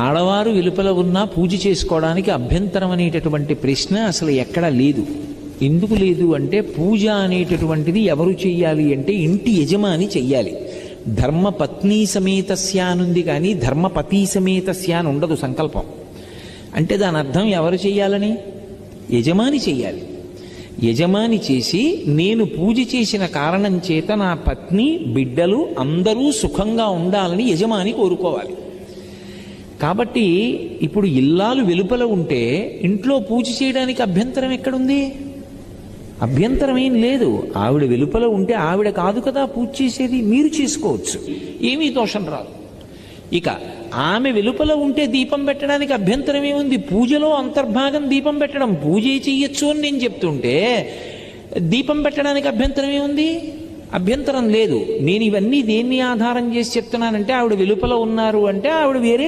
ఆడవారు వెలుపల ఉన్నా పూజ చేసుకోవడానికి అభ్యంతరం అనేటటువంటి ప్రశ్న అసలు ఎక్కడా లేదు. ఎందుకు లేదు అంటే పూజ అనేటటువంటిది ఎవరు చెయ్యాలి అంటే ఇంటి యజమాని చెయ్యాలి. ధర్మపత్ని సమేతస్య అనుంది కానీ ధర్మపతి సమేతస్య అని ఉండదు సంకల్పం. అంటే దాని అర్థం ఎవరు చెయ్యాలని? యజమాని చెయ్యాలి. యజమాని చేసి నేను పూజ చేసిన కారణం చేత నా పత్ని బిడ్డలు అందరూ సుఖంగా ఉండాలని యజమాని కోరుకోవాలి. కాబట్టి ఇప్పుడు ఇల్లాలు వెలుపల ఉంటే ఇంట్లో పూజ చేయడానికి అభ్యంతరం ఎక్కడుంది? అభ్యంతరం ఏం లేదు. ఆవిడ వెలుపల ఉంటే ఆవిడ కాదు కదా పూజ చేసేది, మీరు చేసుకోవచ్చు, ఏమీ దోషం రాదు. ఇక ఆమె వెలుపల ఉంటే దీపం పెట్టడానికి అభ్యంతరం ఏముంది? పూజలో అంతర్భాగం దీపం పెట్టడం, పూజ చెయ్యొచ్చు అని నేను చెప్తుంటే దీపం పెట్టడానికి అభ్యంతరం ఏముంది? అభ్యంతరం లేదు. నేను ఇవన్నీ దేన్ని ఆధారం చేసి చెప్తున్నానంటే ఆవిడ వెలుపల ఉన్నారు అంటే ఆవిడ వేరే